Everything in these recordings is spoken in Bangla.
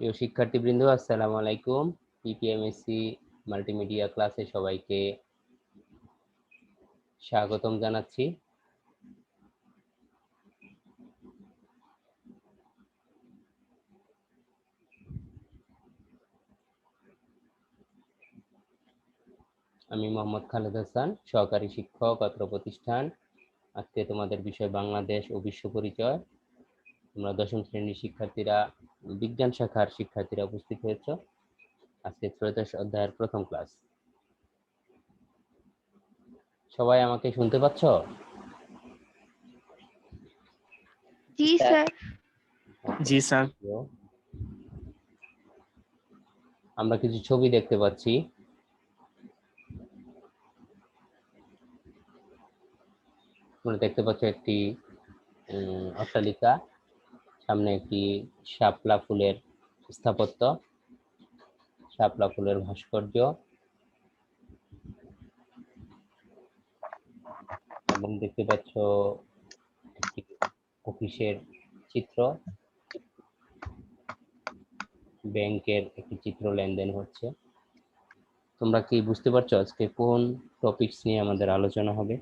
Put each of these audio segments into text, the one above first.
প্রিয় শিক্ষার্থীবৃন্দ, আসসালামু আলাইকুম। পিপিএমএসসি মাল্টিমিডিয়া ক্লাসে সবাইকে স্বাগতম জানাচ্ছি। আমি মোহাম্মদ খালেদ হাসান, সহকারী শিক্ষক, অত্র প্রতিষ্ঠান। আজকে তোমাদের বিষয় বাংলাদেশ ও বিশ্ব পরিচয়। তোমরা দশম শ্রেণীর শিক্ষার্থীরা, বিজ্ঞান শাখার শিক্ষার্থীরা উপস্থিত হয়েছ। আজকে ত্রয়োদশ অধ্যায়ের প্রথম ক্লাস। সবাই আমাকে শুনতে পাচ্ছ? জি স্যার। জি স্যার। আমরা কিছু ছবি দেখতে পাচ্ছি। তোমরা দেখতে পাচ্ছ একটি অট্টালিকা, সামনে একটি শাপলা ফুলের স্থাপত্য, শাপলা ফুলের ভাস্কর্য, এবং দেখতে পাচ্ছ একটি অফিসের চিত্র, ব্যাংকের একটি চিত্র, লেনদেন হচ্ছে। তোমরা কি বুঝতে পারছো আজকে কোন টপিকস নিয়ে আমাদের আলোচনা হবে?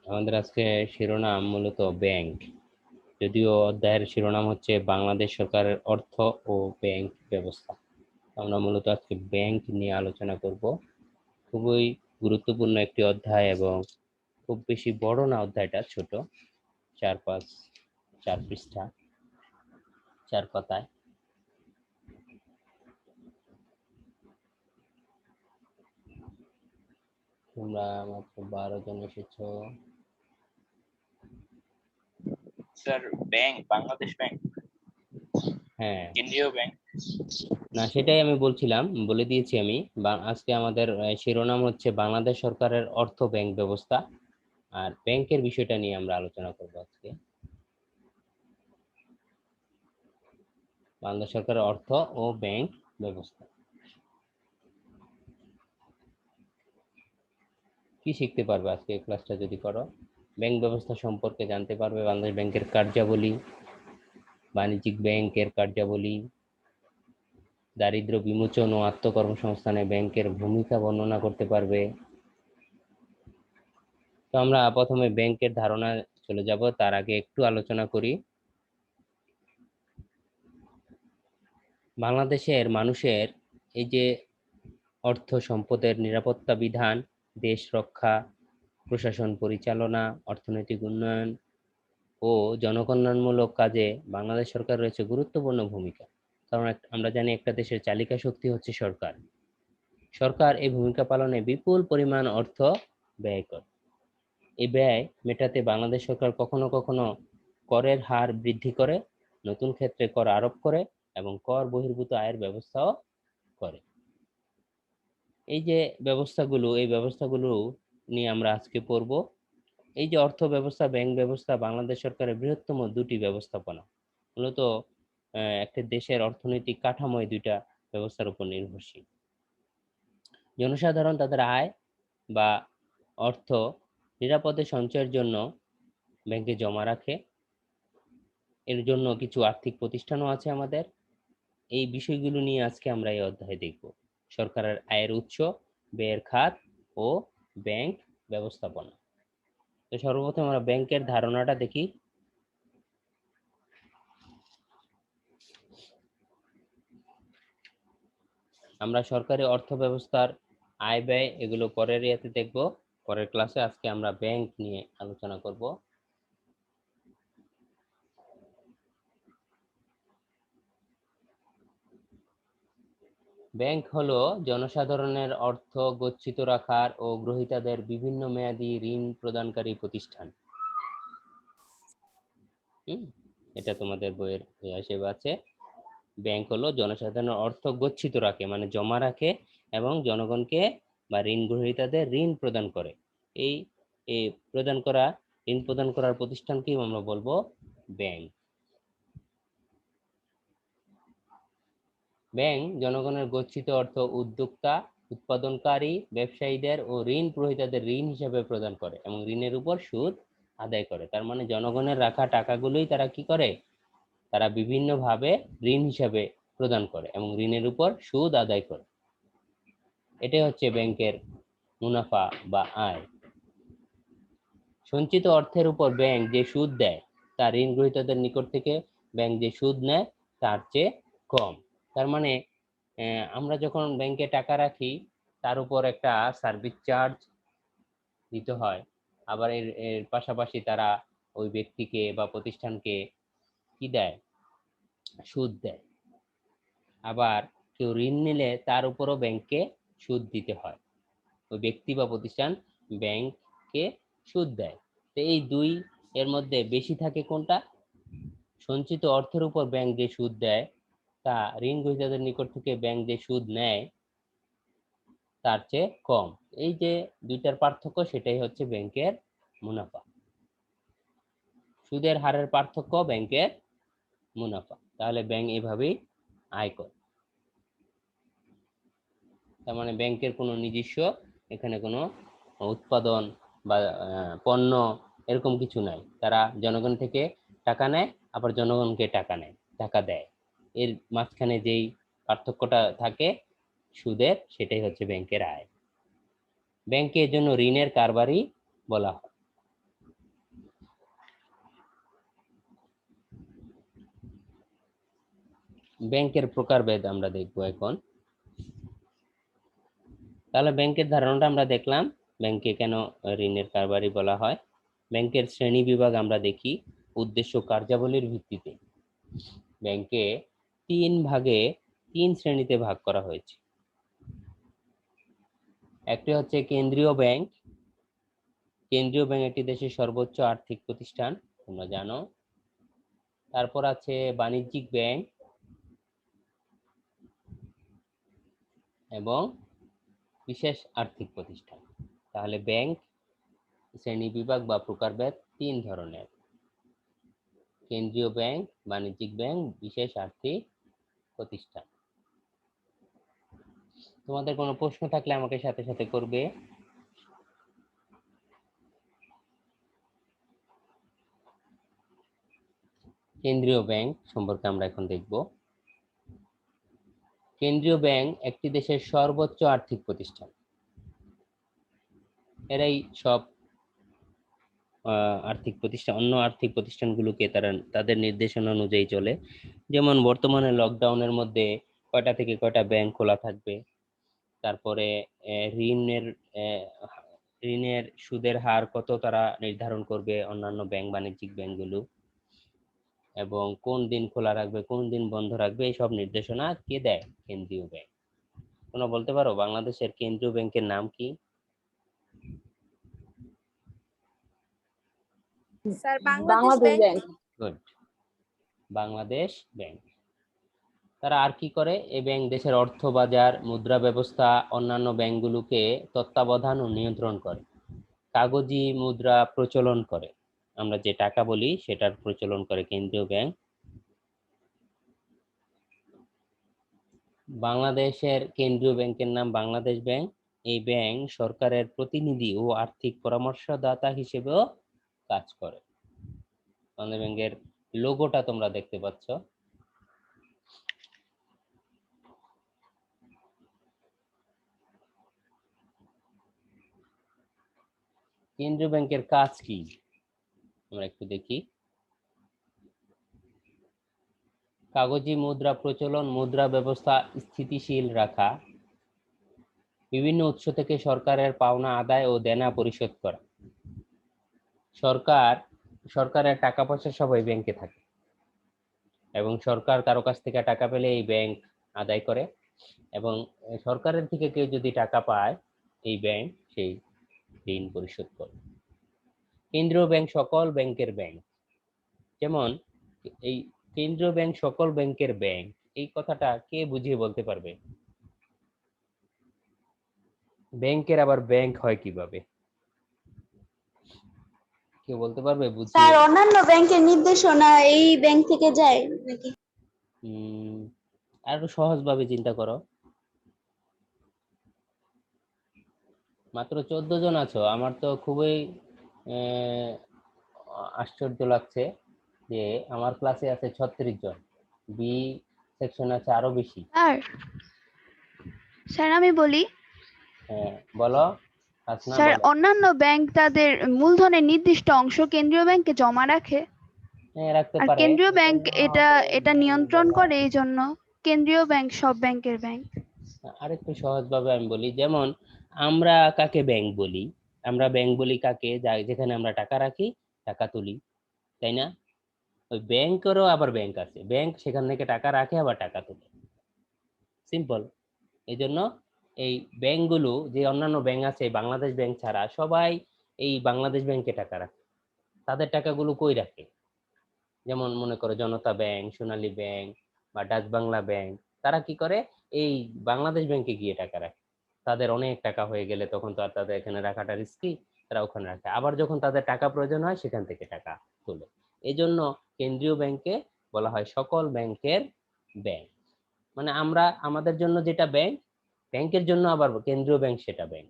আমাদের আজকে শিরোনাম মূলত ব্যাংক, যদিও অধ্যায়ের শিরোনাম হচ্ছে বাংলাদেশ সরকারের অর্থ ও ব্যাংক ব্যবস্থা। আমরা মূলত আজকে ব্যাংক নিয়ে আলোচনা করব। খুবই গুরুত্বপূর্ণ একটি অধ্যায় এবং খুব বেশি বড় না, অধ্যায়টা ছোট, 4 পৃষ্ঠা, 4 পাতায়। তোমরা মাত্র 12 জন এসেছো। স্যার, ব্যাংক, বাংলাদেশ ব্যাংক, হ্যাঁ, কেন্দ্রীয় ব্যাংক। না সেটাই আমি বলছিলাম, বলে দিয়েছি আমি। আজকে আমাদের শিরোনাম হচ্ছে বাংলাদেশ সরকারের অর্থ ব্যাংক ব্যবস্থা, আর ব্যাংকের বিষয়টা নিয়ে আমরা আলোচনা করব আজকে। বাংলাদেশ সরকারের অর্থ ও ব্যাংক ব্যবস্থা। কি শিখতে পারবে আজকে এই ক্লাসটা যদি করো? ব্যাংক ব্যবস্থা সম্পর্কে জানতে পারবে, বাংলাদেশ ব্যাংকের কার্যাবলী, বাণিজ্যিক ব্যাংকের কার্যাবলী, দারিদ্র্য বিমোচন ও আত্মকর্মসংস্থানে ব্যাংকের ভূমিকা বর্ণনা করতে পারবে। তো আমরা প্রথমে ব্যাংকের ধারণা চলে যাব, তার আগে একটু আলোচনা করি। বাংলাদেশের মানুষের এই যে অর্থ সম্পদের নিরাপত্তা বিধান, দেশ রক্ষা, প্রশাসন পরিচালনা, অর্থনৈতিক উন্নয়ন ও জনকল্যাণমূলক কাজে বাংলাদেশ সরকার রয়েছে গুরুত্বপূর্ণ ভূমিকা। কারণ আমরা জানি একটা দেশের চালিকা শক্তি হচ্ছে সরকার। সরকার এই ভূমিকা পালনে বিপুল পরিমাণ অর্থ ব্যয় করে। এই ব্যয় মেটাতে বাংলাদেশ সরকার কখনো কখনো করের হার বৃদ্ধি করে, নতুন ক্ষেত্রে কর আরোপ করে এবং কর বহির্ভূত আয়ের ব্যবস্থাও করে। এই যে ব্যবস্থাগুলো, এই ব্যবস্থাগুলো নিয়ে আমরা আজকে পড়ব। এই যে অর্থ ব্যবস্থা, ব্যাংক ব্যবস্থা বাংলাদেশ সরকারের বৃহত্তম দুটি ব্যবস্থাপনা। মূলত একটা দেশের অর্থনৈতিক কাঠামো এই দুইটা ব্যবস্থার উপর নির্ভরশীল। জনসাধারণ তাদের আয় বা অর্থ নিরাপদে সঞ্চয়ের জন্য ব্যাংকে জমা রাখে। এর জন্য কিছু আর্থিক প্রতিষ্ঠানও আছে আমাদের। এই বিষয়গুলো নিয়ে আজকে আমরা এই অধ্যায়ে দেখব। সরকারের আয়ের উৎস, ব্যয়ের খাত ও ব্যাংক ব্যবস্থাপনা। তো সর্বপ্রথম আমরা ব্যাংকের ধারণাটা দেখি। আমরা সরকারি অর্থ ব্যবস্থার আয় ব্যয় এগুলো পরের ইয়াতে দেখব, পরের ক্লাসে। আজকে আমরা ব্যাংক নিয়ে আলোচনা করব। ব্যাংক হলো জনসাধারণের অর্থ গচ্ছিত রাখার ও গ্রহীতাদের বিভিন্ন মেয়াদী ঋণ প্রদানকারী প্রতিষ্ঠান। এটা তোমাদের বইয়ের হিসেবে আছে। ব্যাংক হলো জনসাধারণের অর্থ গচ্ছিত রাখে, মানে জমা রাখে, এবং জনগণকে বা ঋণ গ্রহীতাদের ঋণ প্রদান করে। এই ঋণ প্রদান করার প্রতিষ্ঠানকেই আমরা বলবো ব্যাংক। ব্যাংক জনগণের গচ্ছিত অর্থ উদ্যোক্তা উৎপাদনকারী ব্যবসায়ীদের ও ঋণ গ্রহীতাদের ঋণ হিসেবে প্রদান করে এবং ঋণের উপর সুদ আদায় করে। তার মানে জনগণের রাখা টাকাগুলোই তারা কি করে, তারা বিভিন্নভাবে ঋণ হিসাবে প্রদান করে এবং ঋণের উপর সুদ আদায় করে। এটাই হচ্ছে ব্যাংকের মুনাফা বা আয়। সঞ্চিত অর্থের উপর ব্যাংক যে সুদ দেয় তা ঋণ গ্রহীতাদের নিকট থেকে ব্যাংক যে সুদ নেয় তার চেয়ে কম। তার মানে আমরা যখন ব্যাংকে টাকা রাখি তার উপর একটা সার্ভিস চার্জ দিতে হয়, আবার এর পাশাপাশি তারা ওই ব্যক্তিকে বা প্রতিষ্ঠানকে কি দেয়, সুদ দেয়। আবার কেউ ঋণ নিলে তার উপরও ব্যাংককে সুদ দিতে হয়, ওই ব্যক্তি বা প্রতিষ্ঠান ব্যাংককে সুদ দেয়। তো এই দুই এর মধ্যে বেশি থাকে কোনটা? সঞ্চিত অর্থের উপর ব্যাংক যে সুদ দেয় তা ঋণ গ্রহীতাদের নিকট থেকে ব্যাংক যে সুদ নেয় তার চেয়ে কম। এই যে দুইটার পার্থক্য, সেটাই হচ্ছে ব্যাংকের মুনাফা। সুদের হারের পার্থক্য ব্যাংকের মুনাফা। তাহলে ব্যাংক এভাবেই আয় করে। তার মানে ব্যাংকের কোনো নিজস্ব এখানে কোনো উৎপাদন বা পণ্য এরকম কিছু নাই। তারা জনগণ থেকে টাকা নেয়, আবার জনগণকে টাকা নেয়, টাকা দেয়। এর মাঝখানে যেই পার্থক্যটা থাকে সুদের, সেটাই হচ্ছে ব্যাংকের আয়। ব্যাংকে এর জন্য ঋণের কারবারই বলা হয়। ব্যাংকের প্রকারভেদ আমরা দেখব এখন। তাহলে ব্যাংকের ধারণাটা আমরা দেখলাম, ব্যাংকে কেন ঋণের কারবারই বলা হয়। ব্যাংকের শ্রেণী বিভাগ আমরা দেখি উদ্দেশ্য কার্যাবলীর ভিত্তিতে। ব্যাংকে তিন শ্রেণীতে ভাগ করা হয়েছে। একটি হচ্ছে কেন্দ্রীয় ব্যাংক। কেন্দ্রীয় ব্যাংক একটি দেশের সর্বোচ্চ আর্থিক প্রতিষ্ঠান, তোমরা জানো। তারপর আছে বাণিজ্যিক ব্যাংক এবং বিশেষ আর্থিক প্রতিষ্ঠান। তাহলে ব্যাংক শ্রেণী বিভাগ বা প্রকারভেদ তিন ধরনের: কেন্দ্রীয় ব্যাংক, বাণিজ্যিক ব্যাংক, বিশেষ আর্থিক প্রতিষ্ঠান। তোমাদের কোনো প্রশ্ন থাকলে আমাকে সাথে সাথে করবে। কেন্দ্রীয় ব্যাংক সম্পর্কে আমরা এখন দেখব। কেন্দ্রীয় ব্যাংক একটি দেশের সর্বোচ্চ আর্থিক প্রতিষ্ঠান। এরাই সব আর্থিক প্রতিষ্ঠান, অন্য আর্থিক প্রতিষ্ঠানগুলোকে তারা তাদের নির্দেশনা অনুযায়ী চলে। যেমন বর্তমানে লকডাউনের মধ্যে কয়টা থেকে কয়টা ব্যাংক খোলা থাকবে, তারপরে ঋণের সুদের হার কত তারা নির্ধারণ করবে অন্যান্য ব্যাংক, বাণিজ্যিক ব্যাংকগুলো, এবং কোন দিন খোলা রাখবে, কোন দিন বন্ধ রাখবে, এই সব নির্দেশনা কে দেয়? কেন্দ্রীয় ব্যাংক। তোমরা বলতে পারো বাংলাদেশের কেন্দ্রীয় ব্যাংকের নাম কি? Sir Bangladesh bank. Good, Bangladesh bank. তারা আর কি করে? এই ব্যাংক দেশের অর্থ বাজার, মুদ্রা ব্যবস্থা, অন্যান্য ব্যাংকগুলোকে তত্ত্বাবধান ও নিয়ন্ত্রণ করে। কাগজি মুদ্রা প্রচলন করে, আমরা যে টাকা বলি সেটার প্রচলন করে কেন্দ্রীয় ব্যাংক। বাংলাদেশের কেন্দ্রীয় ব্যাংকের নাম বাংলাদেশ ব্যাংক। এই ব্যাংক সরকারের প্রতিনিধি ও আর্থিক পরামর্শদাতা হিসেবেও কাজ করে। বাংলাদেশ ব্যাংকের লোগোটা তোমরা দেখতে পাচ্ছ। কেন্দ্রীয় ব্যাংকের কাজ কি আমরা একটু দেখি। কাগজি মুদ্রা প্রচলন, মুদ্রা ব্যবস্থা স্থিতিশীল রাখা, বিভিন্ন উৎস থেকে সরকারের পাওনা আদায় ও দেনা পরিশোধ করা। সরকারের টাকা পয়সা সবাই ব্যাংকে থাকে এবং সরকার কারো কাছ থেকে টাকা পেলে এই ব্যাংক আদায় করে, এবং সরকারের থেকে কেউ যদি টাকা পায় এই ব্যাংক সেই ঋণ পরিশোধ করে। কেন্দ্রীয় ব্যাংক সকল ব্যাংকের ব্যাংক। যেমন এই কেন্দ্রীয় ব্যাংক সকল ব্যাংকের ব্যাংক, এই কথাটা কে বুঝিয়ে বলতে পারবে? ব্যাংকের আবার ব্যাংক হয় কিভাবে? কেউ বলতে পারবে বুঝিয়ে? স্যার অন্যান্য ব্যাংকের নির্দেশনা এই ব্যাংক থেকে যায় নাকি? আরো সহজভাবে চিন্তা করো। মাত্র 14 জন আছো? আমার তো খুবই আশ্চর্য লাগছে যে আমার ক্লাসে আছে 36 জন, বি সেকশন আছে আরো বেশি। স্যার স্যার আমি বলি, হ্যাঁ বলো হাসনা, স্যার বলো। অন্যান্য ব্যাংক তাদের মূলধনের নির্দিষ্ট অংশ কেন্দ্রীয় ব্যাংকে জমা রাখে, হ্যাঁ রাখতে আর পারে। কেন্দ্রীয় ব্যাংক এজন্য এটা তো এটা ব্যাংক নিয়ন্ত্রণ বলা করে, হয়। এই জন্য কেন্দ্রীয় ব্যাংক সব ব্যাংকের ব্যাংক। আরেকটু সহজভাবে আমি বলি, যেমন আমরা কাকে ব্যাংক বলি? আমরা ব্যাংক বলি কাকে, যেখানে আমরা টাকা রাখি, টাকা তুলি, তাই না? ওই ব্যাংকেরও আবার ব্যাংক আছে, ব্যাংক সেখান থেকে টাকা রাখে আবার টাকা তোলে, সিম্পল। এই জন্য এই ব্যাংকগুলো, যে অন্যান্য ব্যাংক আছে বাংলাদেশ ব্যাংক ছাড়া, সবাই এই বাংলাদেশ ব্যাংকে টাকা রাখে। তাদের টাকাগুলো কই রাখে? যেমন মনে করো জনতা ব্যাংক, সোনালী ব্যাংক বা ডাচ বাংলা ব্যাংক, তারা কি করে? এই বাংলাদেশ ব্যাংকে গিয়ে টাকা রাখে। তাদের অনেক টাকা হয়ে গেলে তখন তো আর তাদের এখানে রাখাটা রিস্কি, তারা ওখানে রাখে। আবার যখন তাদের টাকা প্রয়োজন হয় সেখান থেকে টাকা তোলে। এই জন্য কেন্দ্রীয় ব্যাংকে বলা হয় সকল ব্যাংকের ব্যাংক। মানে আমরা আমাদের জন্য যেটা ব্যাংক, ব্যাংকের জন্য আবার কেন্দ্রীয় ব্যাংক সেটা ব্যাংক।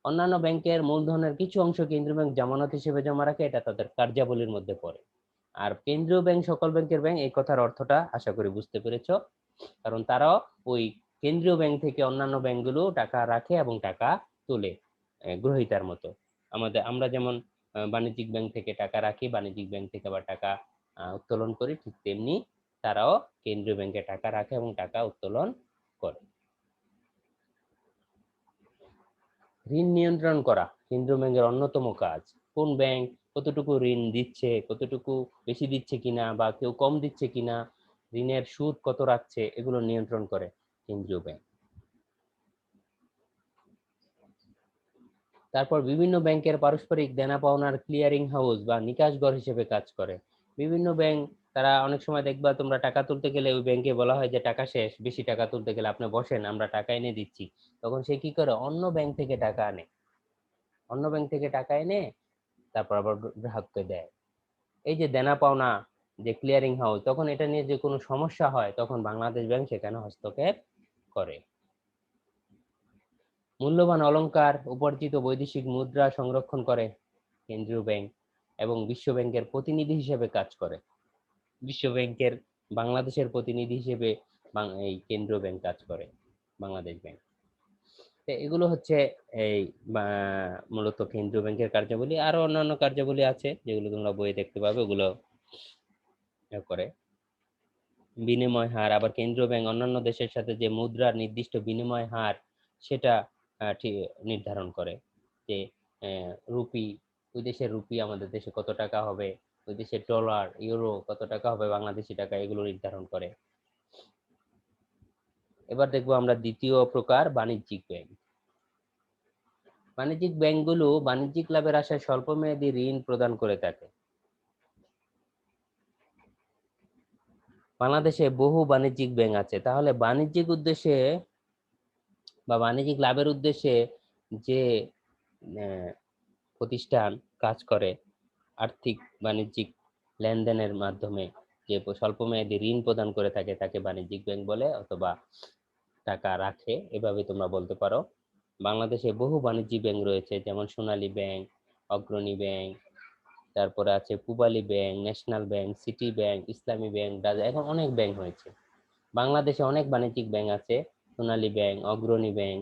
অন্যান্য ব্যাংকের মূলধনের কিছু অংশ কেন্দ্রীয় ব্যাংক জামানত হিসেবে জমা রাখে, এটা তাদের কার্যাবলীর মধ্যে পড়ে। আর কেন্দ্রীয় ব্যাংক সকল ব্যাংকের ব্যাংক, এই কথার অর্থটা আশা করি বুঝতে পেরেছো। কারণ তারাও ওই কেন্দ্রীয় ব্যাংক থেকে অন্যান্য ব্যাংকগুলো টাকা রাখে এবং টাকা তোলে, গ্রহীতার মতো। আমরা যেমন বাণিজ্যিক ব্যাংক থেকে টাকা রাখি, বাণিজ্যিক ব্যাংক থেকে আবার টাকা উত্তোলন করি, ঠিক তেমনি তারাও কেন্দ্রীয় ব্যাংকে টাকা রাখে এবং টাকা উত্তোলন করে। ঋণ নিয়ন্ত্রণ করা কেন্দ্রীয় ব্যাংকের অন্যতম কাজ। কোন ব্যাংক কতটুকু ঋণ দিচ্ছে, কতটুকু বেশি দিচ্ছে কিনা, বা কেউ কম দিচ্ছে কিনা, ঋণের সুদ কত রাখছে, এগুলো নিয়ন্ত্রণ করে কেন্দ্রীয় ব্যাংক। তারপর বিভিন্ন ব্যাংকের পারস্পরিক দেনা পাওনার ক্লিয়ারিং হাউস বা নিকাশঘর হিসেবে কাজ করে। বিভিন্ন ব্যাংক, তারা অনেক সময় দেখবা তোমরা টাকা তুলতে গেলে ওই ব্যাংকে বলা হয় যে টাকা শেষ, বেশি টাকা তুলতে গেলে আপনি বসেন, আমরা টাকা এনে দিচ্ছি। তখন সে কি করে? অন্য ব্যাংক থেকে টাকা আনে, অন্য ব্যাংক থেকে টাকা এনে তারপর আবার গ্রাহককে দেয়। এই যে দেনা পাওনা, যে ক্লিয়ারিং হাউস, তখন এটা নিয়ে যে কোনো সমস্যা হয় তখন বাংলাদেশ ব্যাংক সেখানে হস্তক্ষেপ করে। মূল্যবান অলংকার, উপার্জিত বৈদেশিক মুদ্রা সংরক্ষণ করে কেন্দ্রীয় ব্যাংক এবং বিশ্ব ব্যাংকের প্রতিনিধি হিসেবে কাজ করে। বিশ্ব ব্যাংকের বাংলাদেশের প্রতিনিধি হিসেবে এই কেন্দ্রীয় ব্যাংক কাজ করে, বাংলাদেশ ব্যাংক। এগুলো হচ্ছে এই মূলত কেন্দ্রীয় ব্যাংকের কার্যাবলী। আরো অন্যান্য কার্যাবলী আছে যেগুলো তোমরা বইয়ে দেখতে পাবে, ওগুলো করে। বিনিময় হার, আবার কেন্দ্রীয় ব্যাংক অন্যান্য দেশের সাথে যে মুদ্রার নির্দিষ্ট বিনিময় হার, সেটা ঠিক নির্ধারণ করে। যে রুপি, ওই দেশের রুপি আমাদের দেশে কত টাকা হবে, ওই দেশের ডলার, ইউরো কত টাকা হবে, বাংলাদেশি টাকা, এগুলো নির্ধারণ করে। এবার দেখবো আমরা দ্বিতীয় প্রকার, বাণিজ্যিক ব্যাংক। বাণিজ্যিক ব্যাংকগুলো বাণিজ্যিক লাভের আশায় স্বল্প মেয়াদী ঋণ প্রদান করে থাকে। বাংলাদেশে বহু বাণিজ্যিক ব্যাংক আছে। তাহলে বাণিজ্যিক উদ্দেশ্যে বা বাণিজ্যিক লাভের উদ্দেশ্যে যে প্রতিষ্ঠান কাজ করে, আর্থিক বাণিজ্যিক লেনদেনের মাধ্যমে যে স্বল্প মেয়াদী ঋণ প্রদান করে থাকে, তাকে বাণিজ্যিক ব্যাংক বলে, অথবা টাকা রাখে, এভাবে তোমরা বলতে পারো। বাংলাদেশে বহু বাণিজ্যিক ব্যাংক রয়েছে, যেমন সোনালী ব্যাংক, অগ্রণী ব্যাংক, তারপরে আছে Pubali bank, national bank, city bank, ইসলামী ব্যাংক, এখন অনেক ব্যাংক হয়েছে। বাংলাদেশে অনেক বাণিজ্যিক ব্যাংক আছে, সোনালী ব্যাংক, অগ্রণী ব্যাংক,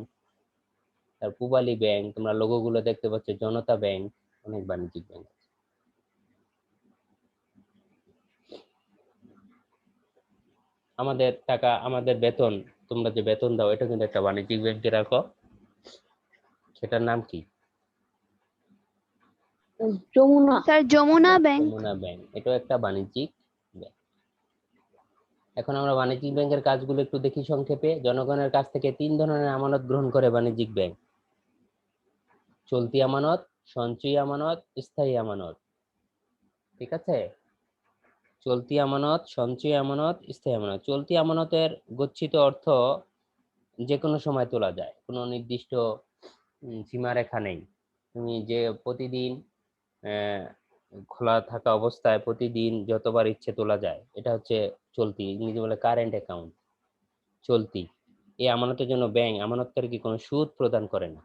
তার পূবালী ব্যাংক, তোমরা লোগো গুলো দেখতে পাচ্ছ, জনতা ব্যাংক, অনেক বাণিজ্যিক ব্যাংক। আমাদের টাকা, আমাদের বেতন, তোমরা যে বেতন দাও, এটা কিন্তু একটা বাণিজ্যিক ব্যাংকে রাখো। সেটার নাম কি? Jamuna. Sir Jamuna Bank. Jamuna Bank, এটাও একটা বাণিজ্যিক ব্যাংক। এখন আমরা বাণিজ্যিক ব্যাংকের কাজগুলো একটু দেখি সংক্ষেপে। জনগণের কাছ থেকে 3 ধরনের আমানত গ্রহণ করে বাণিজ্যিক ব্যাংক: চলতি আমানত, সঞ্চয়ী আমানত, স্থায়ী আমানত। ঠিক আছে? চলতি আমানত, সঞ্চয়ী আমানত, স্থায়ী আমানত। চলতি আমানতের গচ্ছিত অর্থ যে কোনো সময় তোলা যায়, কোনো নির্দিষ্ট সীমারেখা নেই। তুমি যে প্রতিদিন খোলা থাকা অবস্থায় প্রতিদিন যতবার ইচ্ছে তোলা যায়, এটা হচ্ছে চলতি, ইংরেজি বলে কারেন্ট অ্যাকাউন্ট, চলতি। এই আমানতের জন্য ব্যাংক আমানতকারীকে কোনো সুদ প্রদান করে না।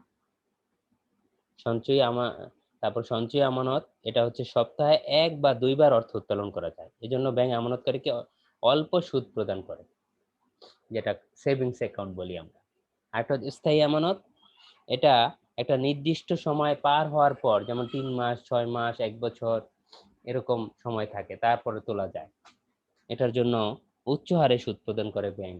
তারপর সঞ্চয়ী আমানত, এটা হচ্ছে সপ্তাহে 1 বা 2 বার অর্থ উত্তোলন করা যায়। এজন্য ব্যাংক আমানতকারীকে অল্প সুদ প্রদান করে, যেটা সেভিংস অ্যাকাউন্ট বলি আমরা। আরেকটা হচ্ছে স্থায়ী আমানত, এটা একটা নির্দিষ্ট সময় পার হওয়ার পর, যেমন 3 মাস, 6 মাস, 1 বছর এরকম সময় থাকে, তারপরে তোলা যায়। এটার জন্য উচ্চ হারে সুদ প্রদান করে ব্যাংক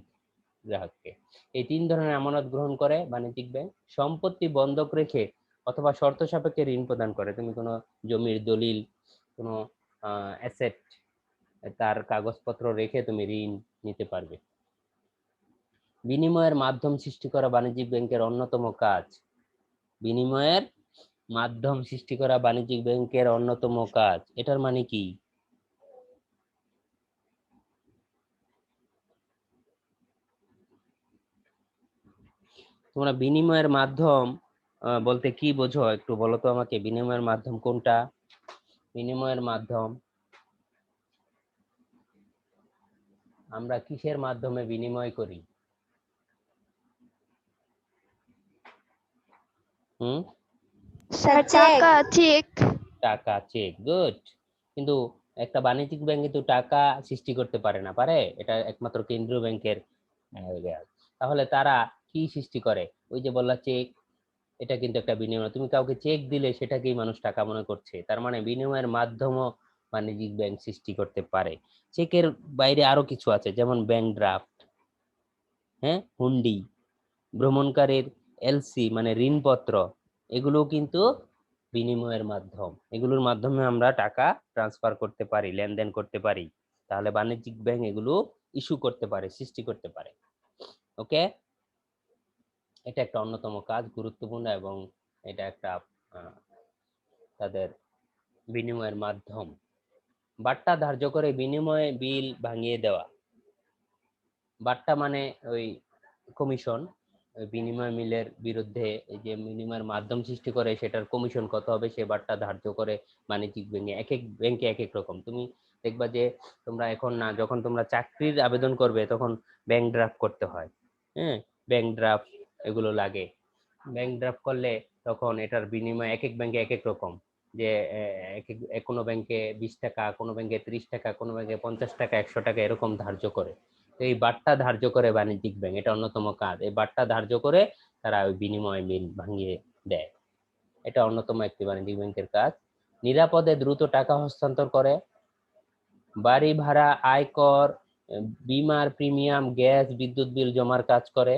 গ্রাহককে। এই 3 ধরনের আমানত গ্রহণ করে বাণিজ্যিক ব্যাংক। সম্পত্তি বন্ধক রেখে অথবা শর্ত সাপেক্ষে ঋণ প্রদান করে। তুমি কোনো জমির দলিল, কোনো অ্যাসেট, তার কাগজপত্র রেখে তুমি ঋণ নিতে পারবে। বিনিময়ের মাধ্যম সৃষ্টি করা বাণিজ্যিক ব্যাংকের অন্যতম কাজ। বিনিময়ের মাধ্যম সৃষ্টি করা বাণিজ্যিক ব্যাংকের অন্যতম কাজ। এটার মানে কি? তোমরা বিনিময়ের মাধ্যম বলতে কি বোঝো একটু বলো তো আমাকে। বিনিময়ের মাধ্যম কোনটা? বিনিময়ের মাধ্যম আমরা কিসের মাধ্যমে বিনিময় করি? স্যার টাকা, চেক। টাকা, চেক, গুড। কিন্তু একটা বাণিজ্যিক ব্যাংক কিন্তু টাকা সৃষ্টি করতে পারে না, পারে? এটা একমাত্র কেন্দ্রীয় ব্যাংকের তাহলে তারা কি সৃষ্টি করে? ওই যে বললা চেক, এটা কিন্তু একটা বিনিময়। তুমি কাউকে চেক দিলে সেটাকেই মানুষ টাকা মনে করছে। তার মানে বিনিময়ের মাধ্যমও বাণিজ্যিক ব্যাংক সৃষ্টি করতে পারে। চেকের বাইরে আরো কিছু আছে, যেমন ব্যাংক ড্রাফট, হ্যাঁ, হুন্ডি, ভ্রমণকারীর এলসি মানে ঋণপত্র, এগুলো কিন্তু বিনিময়ের মাধ্যম। এগুলোর মাধ্যমে আমরা টাকা ট্রান্সফার করতে পারি, লেনদেন করতে পারি। তাহলে বাণিজ্যিক ব্যাংক এগুলো ইস্যু করতে পারে, সৃষ্টি করতে পারে। ওকে, এটা একটা অন্যতম কাজ, গুরুত্বপূর্ণ, এবং এটা একটা তাদের বিনিময়ের মাধ্যম। বাট্টা ধার্য করে বিনিময়ে বিল ভাঙিয়ে দেওয়া। বাট্টা মানে ওই কমিশন। ওই বিনিময় মিলের বিরুদ্ধে এই যে বিনিময়ের মাধ্যম সৃষ্টি করে সেটার কমিশন কত হবে সে বাট্টা ধার্য করে বাণিজ্যিক ব্যাংকে। এক এক ব্যাংকে এক এক রকম। তুমি দেখবা যে তোমরা এখন না, যখন তোমরা চাকরির আবেদন করবে তখন ব্যাংক ড্রাফট করতে হয়, হ্যাঁ, ব্যাংক ড্রাফট এগুলো লাগে। ব্যাংক ড্রাফট করলে তখন এটার বিনিময় এক এক ব্যাংকে এক এক রকম। যে কোনো ব্যাংকে 20 টাকা, কোনো ব্যাংকে 30 টাকা, কোনো ব্যাংকে 50 টাকা, 100 টাকা এরকম ধার্য করে। এই বাট্টা ধার্য করে বাণিজ্যিক ব্যাংক, এটা অন্যতম কাজ। এই বাট্টা ধার্য করে তারা ওই বিনিময় মিল ভাঙিয়ে দেয়। এটা অন্যতম একটি বাণিজ্যিক ব্যাংকের কাজ। নিরাপদে দ্রুত টাকা হস্তান্তর করে। বাড়ি ভাড়া, আয়কর, বিমার প্রিমিয়াম, গ্যাস, বিদ্যুৎ বিল জমার কাজ করে।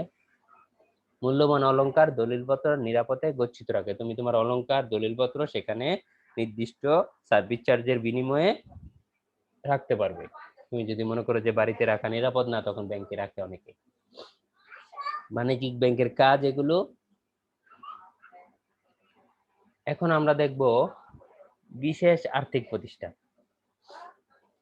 মূল্যবান অলংকার, দলিলপত্র নিরাপদে গচ্ছিত রাখে। তুমি তোমার অলংকার, দলিলপত্র সেখানে নির্দিষ্ট সার্ভিস চার্জের বিনিময়ে রাখতে পারবে। তুমি যদি মনে করো যে বাড়িতে রাখা নিরাপদ না, তখন ব্যাংকে রাখে অনেকে। বাণিজ্যিক ব্যাংকের কাজ এগুলো। এখন আমরা দেখব বিশেষ আর্থিক প্রতিষ্ঠান।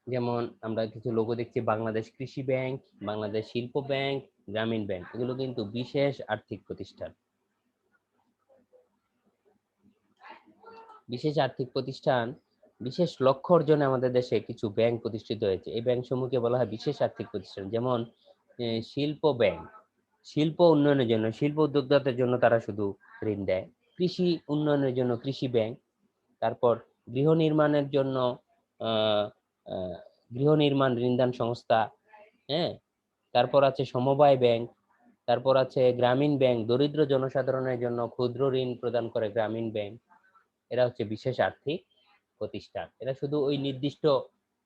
যেমন আমরা কিছু লোগো দেখছি, বাংলাদেশ কৃষি ব্যাংক, বাংলাদেশ শিল্প ব্যাংক, গ্রামীণ ব্যাংক, এগুলো কিন্তু বিশেষ আর্থিক প্রতিষ্ঠান। বিশেষ আর্থিক প্রতিষ্ঠান, বিশেষ লক্ষ্য অর্জনে আমাদের দেশে কিছু ব্যাংক প্রতিষ্ঠিত হয়েছে। এই ব্যাংক সমূহকে বলা হয় বিশেষ আর্থিক প্রতিষ্ঠান। যেমন শিল্প ব্যাংক, শিল্প উন্নয়নের জন্য, শিল্প উদ্যোক্তাদের জন্য তারা শুধু ঋণ দেয়। কৃষি উন্নয়নের জন্য কৃষি ব্যাংক। তারপর গৃহ নির্মাণের জন্য গৃহ নির্মাণ ঋণদান সংস্থা, হ্যাঁ। তারপর আছে সমবায় ব্যাংক। তারপর আছে গ্রামীণ ব্যাংক, দরিদ্র জনসাধারণের জন্য ক্ষুদ্র ঋণ প্রদান করে গ্রামীণ ব্যাংক। এরা হচ্ছে বিশেষ আর্থিক প্রতিষ্ঠান। এরা শুধু ওই নির্দিষ্ট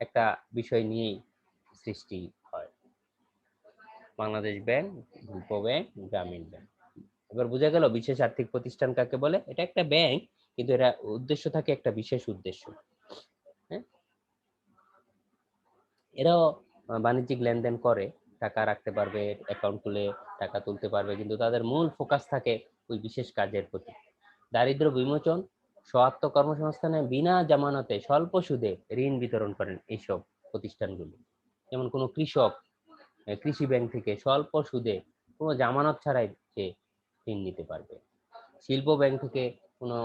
একটা বিষয় নিয়েই সৃষ্টি হয়। বাংলাদেশ ব্যাংক, রূপ ব্যাংক, গ্রামীণ ব্যাংক। এবার বোঝা গেল বিশেষ আর্থিক প্রতিষ্ঠান কাকে বলে। এটা একটা ব্যাংক, কিন্তু এরা উদ্দেশ্য থাকে একটা বিশেষ উদ্দেশ্য, হ্যাঁ। এরাও বাণিজ্যিক লেনদেন করে, টাকা রাখতে পারবে, অ্যাকাউন্ট খুলে টাকা তুলতে পারবে, কিন্তু তাদের মূল ফোকাস থাকে ওই বিশেষ কাজের প্রতি। দারিদ্র বিমোচন, স্ব-আত্ম কর্মসংস্থানে বিনা জামানতে স্বল্প সুদে ঋণ বিতরণ করেন এইসব প্রতিষ্ঠানগুলি। যেমন কোনো কৃষক কৃষি ব্যাংক থেকে স্বল্প সুদে কোনো জামানত ছাড়াই সে ঋণ নিতে পারবে। শিল্প ব্যাংক থেকে কোনো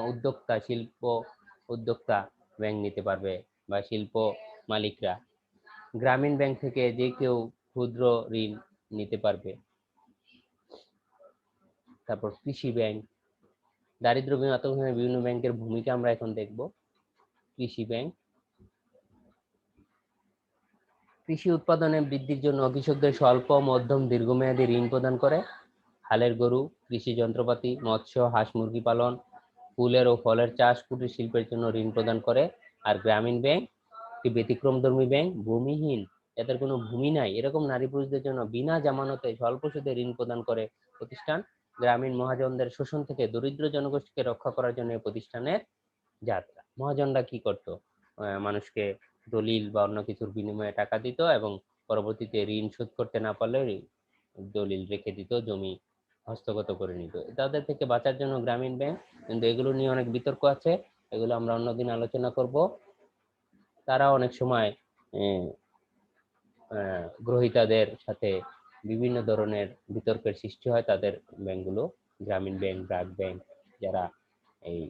শিল্প উদ্যোক্তা ব্যাংক নিতে পারবে, বা শিল্প মালিকরা। গ্রামীণ ব্যাংক থেকে যে কেউ ক্ষুদ্র ঋণ নিতে পারবে। তারপর কৃষি ব্যাংক, দারিদ্র বিমাতনে বিভিন্ন ব্যাংকের ভূমিকা আমরা এখন দেখব। কৃষি ব্যাংক কৃষি উৎপাদনে বৃদ্ধির জন্য কৃষকদের স্বল্প, মধ্যম, দীর্ঘমেয়াদী ঋণ প্রদান করে। হালের গরু, কৃষি যন্ত্রপাতি, মৎস্য, হাঁস মুরগি পালন, ফুলের ও ফলের চাষ, কুটির শিল্পের জন্য ঋণ প্রদান করে। আর গ্রামীণ ব্যাংক একটি ব্যতিক্রমধর্মী ব্যাংক, ভূমিহীন, যাদের কোনো ভূমি নাই এরকম নারী পুরুষদের জন্য বিনা জামানতে স্বল্প সুদে ঋণ প্রদান করে প্রতিষ্ঠান। গ্রামীণ মহাজনদের শোষণ থেকে দরিদ্র জনগোষ্ঠীকে রক্ষা করার জন্য এই প্রতিষ্ঠানের যাত্রা। মহাজনরা কি করতো? মানুষকে দলিল বা অন্য কিছুর বিনিময়ে টাকা দিত এবং পরবর্তীতে ঋণ শোধ করতে না পারলে দলিল রেখে দিত, জমি হস্তগত করে নিত। তাদের থেকে বাঁচার জন্য গ্রামীণ ব্যাংক, কিন্তু এগুলো নিয়ে অনেক বিতর্ক আছে, এগুলো আমরা অন্যদিন আলোচনা করব। তারা অনেক সময় গ্রহীতাদের সাথে বিভিন্ন ধরনের বিতর্কের সৃষ্টি হয়। তাদের ব্যাংকগুলো, গ্রামীণ ব্যাংক, ব্র্যাক ব্যাংক, যারা এই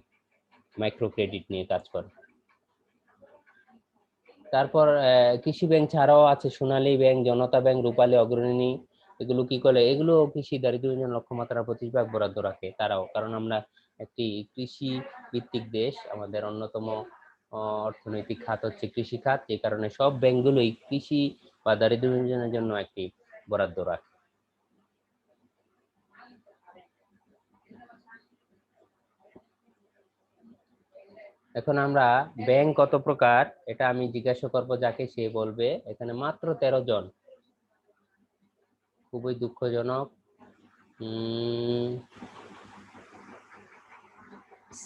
মাইক্রো ক্রেডিট নিয়ে কাজ করে। তারপর কৃষি ব্যাংক ছাড়াও আছে সোনালী ব্যাংক, জনতা ব্যাংক, রূপালী, অগ্রণী। এগুলো কি করে? এগুলো কৃষি দারিদ্র্য লক্ষ্যমাত্রা 25% বরাদ্দ রাখে তারাও, কারণ আমরা একটি কৃষি ভিত্তিক দেশ, আমাদের অন্যতম অর্থনৈতিক খাত হচ্ছে কৃষি খাত। এই কারণে সব ব্যাংকগুলোই কৃষি বা দারিদ্র্যের জন্য একটি বরাদ্দ রাখে। এখন আমরা ব্যাংক কত প্রকার এটা আমি জিজ্ঞাসা করব, যাকে সে বলবে। এখানে মাত্র 13 জন, খুবই দুঃখজনক।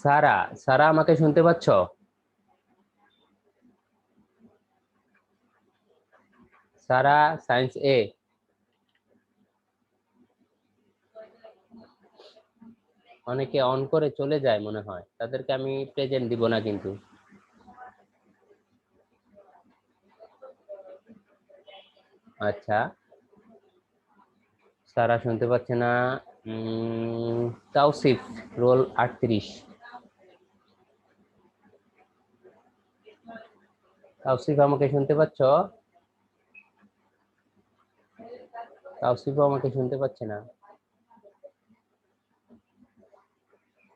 সারা, সারা আমাকে শুনতে পাচ্ছ? সারা, সায়েন্স এ। অনেকে অন করে চলে যায় মনে হয়, তাদেরকে আমি প্রেজেন্ট দিব না কিন্তু। আচ্ছা, সারা শুনতে পাচ্ছে না। তাওসিফ, রোল 38। তাওসিফ আমাকে শুনতে পাচ্ছ? তাওসিফ আমাকে শুনতে পাচ্ছে না।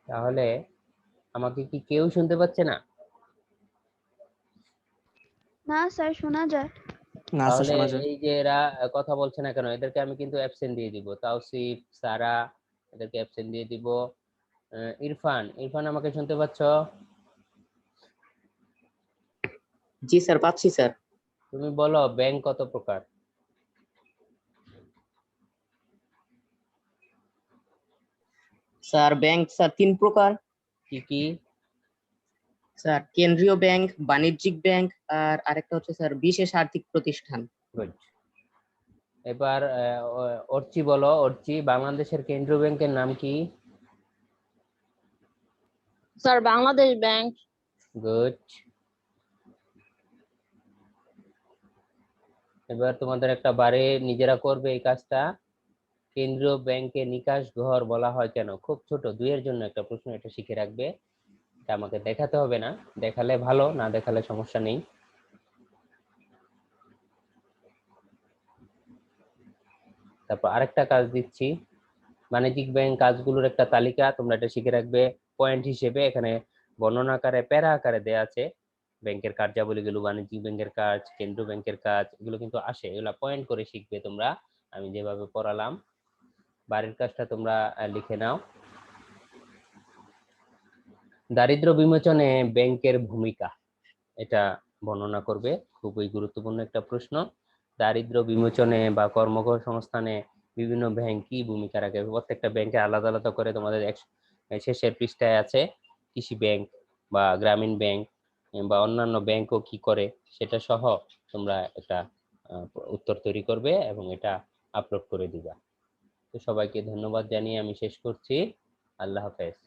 তাহলে আমাকে কি কেউ শুনতে পাচ্ছে না? না স্যার, শোনা যায়। তাহলে এই যে এরা কথা বলছে না কেন, এদেরকে আমি কিন্তু অ্যাবসেন্ট দিয়ে দিব। তাওসিফ, সারা, এদেরকে অ্যাবসেন্ট দিয়ে দিব। ইরফান, ইরফান আমাকে শুনতে পাচ্ছ? জি স্যার, পাচ্ছি স্যার। তুমি বলো ব্যাংক কত প্রকার? স্যার ব্যাংক স্যার 3 প্রকার। কি কি? স্যার কেন্দ্রীয় ব্যাংক, বাণিজ্যিক ব্যাংক, আর আরেকটা হচ্ছে স্যার বিশেষ আর্থিক প্রতিষ্ঠান। গুড। এবার অর্চি বলো, অর্চি, বাংলাদেশের কেন্দ্রীয় ব্যাংকের নাম কি? Sir Bangladesh bank. গুড। এবার তোমাদের একটা বারে নিজেরা করবে এই কাজটা। কেন্দ্রীয় ব্যাংকে নিকাশ ঘর বলা হয় কেন? খুব ছোট, 2 এর জন্য একটা প্রশ্ন, এটা শিখে রাখবে। এটা আমাকে দেখাতে হবে না, দেখালে ভালো, না দেখালে সমস্যা নেই। তারপর আরেকটা কাজ দিচ্ছি, বাণিজ্যিক ব্যাংক কাজগুলোর একটা তালিকা, তোমরা এটা শিখে রাখবে পয়েন্ট হিসেবে। এখানে বর্ণনা আকারে, প্যারা আকারে দেয়া আছে ব্যাংকের কার্যাবলীগুলো, বাণিজ্যিক ব্যাংকের কাজ, কেন্দ্রীয় ব্যাংকের কাজ, এগুলো কিন্তু আসে, এগুলা পয়েন্ট করে শিখবে তোমরা, আমি যেভাবে পড়ালাম। বাড়ির কাজটা তোমরা লিখে নাও। দারিদ্র বিমোচনে ব্যাংকের ভূমিকা, এটা বর্ণনা করবে, খুবই গুরুত্বপূর্ণ একটা প্রশ্ন। দারিদ্র বিমোচনে বা কর্মসংস্থানে বিভিন্ন ব্যাংক কি ভূমিকা রাখে? প্রত্যেকটা ব্যাংকে আলাদা আলাদা করে তোমাদের শেষের পৃষ্ঠায় আছে। কৃষি ব্যাংক বা গ্রামীণ ব্যাংক বা অন্যান্য ব্যাংকও কি করে সেটা সহ তোমরা একটা উত্তর তৈরি করবে এবং এটা আপলোড করে দিবা। তো সবাইকে ধন্যবাদ জানিয়ে আমি শেষ করছি। আল্লাহ হাফেজ।